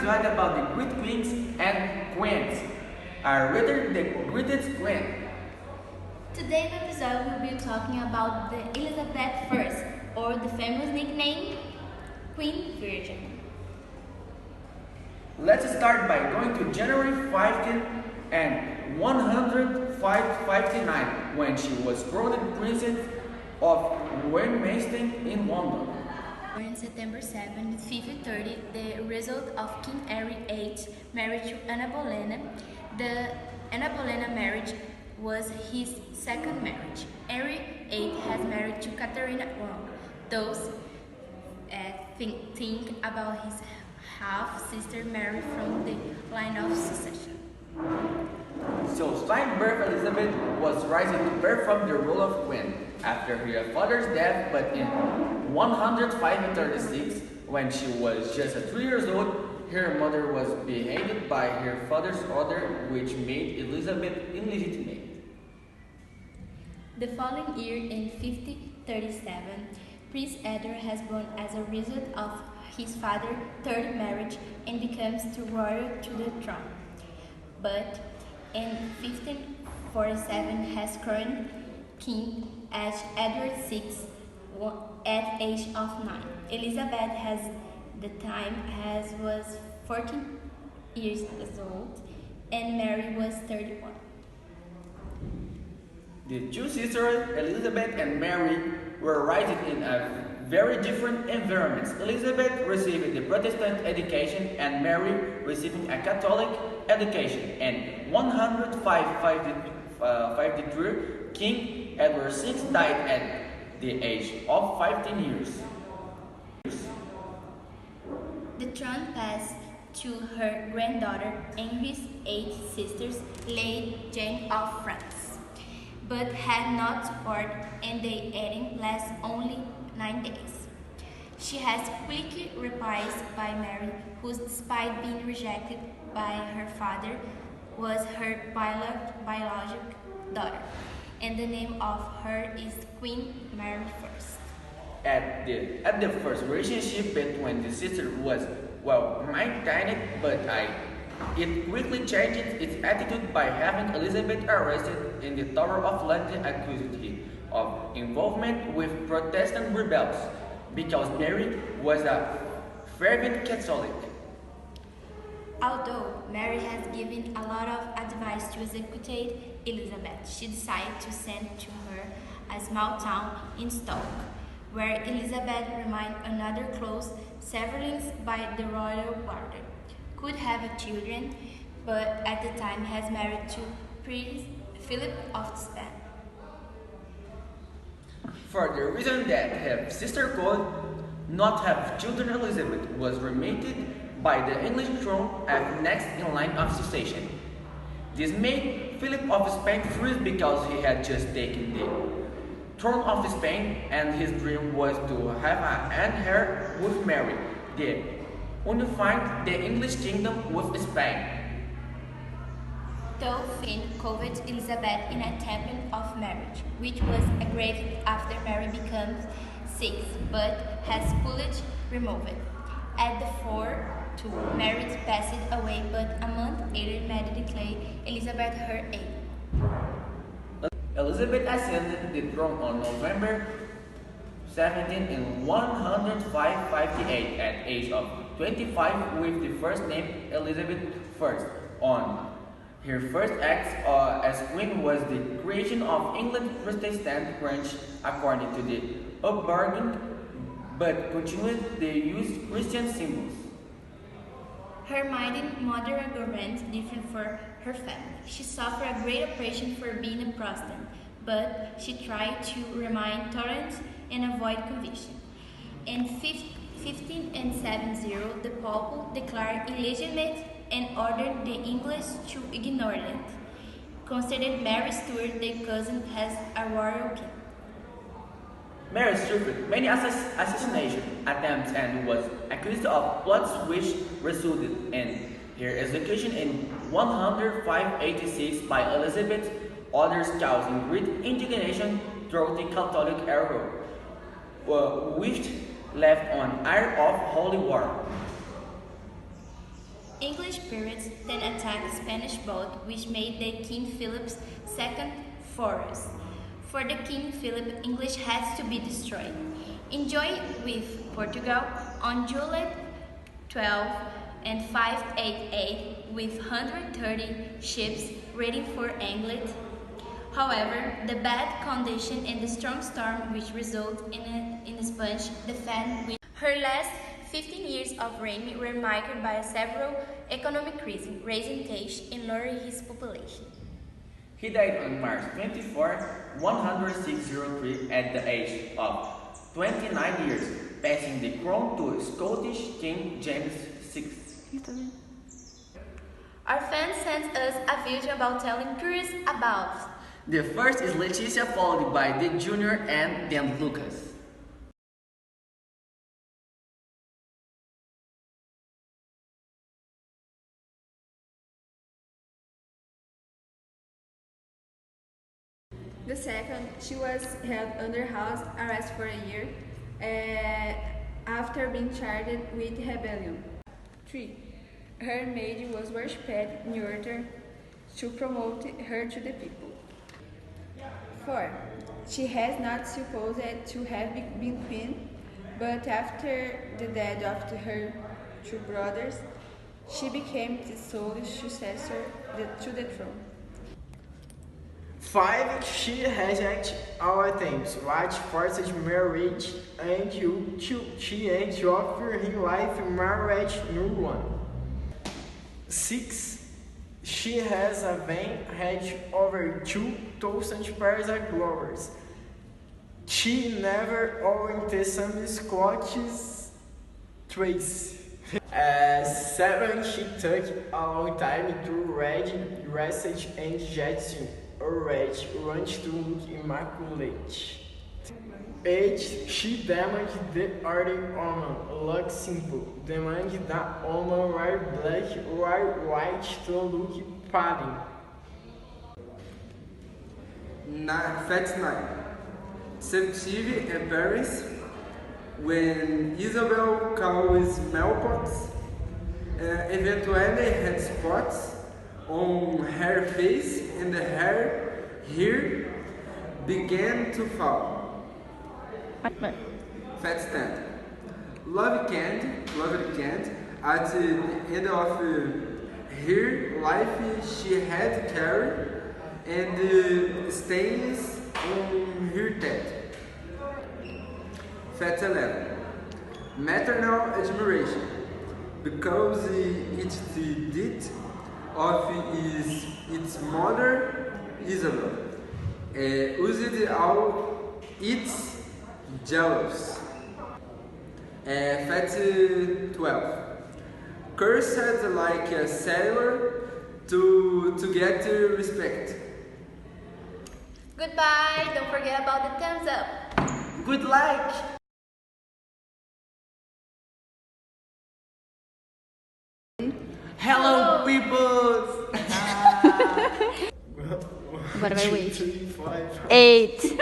episode about the great queens and queens. Are rather the greatest queen. Today's episode will be talking about the Elizabeth I, or the famous nickname Queen Virgin. Let's start by going to January 15 and 159 when she was crowned Princess of Westminster in London. On September 7, 1530, the result of King Henry VIII marriage to Anna Bolena. The Anna Bolena marriage was his second marriage. Henry VIII has married to Catherine I. Those think about his half-sister Mary from the line of succession. So Steinberg Elizabeth was rising to bear from the role of queen after her father's death, but in 136, when she was just 3 years old, her mother was beheaded by her father's order, which made Elizabeth illegitimate. The following year, in 1537, Prince Edward has born as a result of his father's third marriage and becomes the royal to the throne. But in 1547 has crowned king as Edward VI at age of 9. Elizabeth has the time was 14 years old and Mary was 31. The two sisters, Elizabeth and Mary, were raised in a very different environments. Elizabeth received the Protestant education and Mary receiving a Catholic education. In 153, King Edward VI died at the age of 15 years. The throne passed to her granddaughter Henry's 8 sisters, Lady Jane of France, but had not support and they editing last only 9 days. She has quickly replaced by Mary, who, despite being rejected by her father, was her biological daughter, and the name of her is Queen Mary I. At the first relationship between the sisters was well maintained, but it quickly changed its attitude by having Elizabeth arrested in the Tower of London accused of involvement with Protestant rebels because Mary was a fervent Catholic. Although Mary has given a lot of advice to execute Elizabeth, she decided to send to her a small town in Stoke, where Elizabeth remained another close severance by the royal guard. Could have children, but at the time has married to Prince Philip of Spain. For the reason that her sister could not have children, Elizabeth was remitted by the English throne as next in line of succession. This made Philip of Spain furious because he had just taken the throne of Spain and his dream was to have an heir with Mary, unifying the English kingdom with Spain. Though Finn coveted Elizabeth in a temple of marriage, which was agreed after Mary becomes sick, but has fully removed. At the 4-2, Mary passed away, but a month later Mary declared Elizabeth her heir. Elizabeth ascended the throne on November 17 in 158 at age of 25 with the first name Elizabeth I. On her first act as queen was the creation of England's Protestant branch according to the upbringing, but continued to use Christian symbols. Her maiden mother governed different for her family. She suffered a great oppression for being a Protestant, but she tried to remain tolerant and avoid conviction. In 1570, the Pope declared illegitimate and ordered the English to ignore it. Considered Mary Stuart their cousin as a royal king. Mary suffered many assassination attempts and was accused of plots which resulted in her execution in 186 by Elizabeth, others causing great indignation throughout the Catholic era, which left on ire of holy war. English pirates then attacked the Spanish boat, which made the King Philip's second fortress. For the King Philip, English has to be destroyed. Enjoyed with Portugal on July 12 and 588 with 130 ships ready for England. However, the bad condition and the strong storm which result in a Spanish defense. Her last 15 years of reign were marked by several economic crises, raising taxes and lowering his population. He died on March 24, 1603 at the age of 29 years, passing the crown to Scottish King James VI. Our fans sent us a video about telling curious about. The first is Leticia, followed by the Junior and then Lucas. The second, she was held under house arrest for a year after being charged with rebellion. 3. Her maid was worshipped in order to promote her to the people. 4. She has not supposed to have been queen, but after the death of her two brothers, she became the sole successor to the throne. 5. She rejected all attempts, which forced marriage until she ends offer her life marriage no one. 6. She has a vain had over 2,000 pairs of gloves. She never owned some Scottish trace. 7. She took a long time to read research and getting already wants to look immaculate. 8. She damaged the order woman look simple. Demanded that woman wear black or white to look pale. Fact 9. Septive in Paris when Isabel caused smallpox, eventually had spots on her face and the hair here began to fall. Fact 10. Love can't. At the end of her life, she had carried and stains on her head. Fact 11. Maternal admiration, because it's the deed of its mother Isabel, used all its jealous. Fact 12. Cursed like a sailor to get respect. Goodbye, don't forget about the thumbs up. Good luck! Hello, people! Agora vai o 8. 2, 3, 5. 8.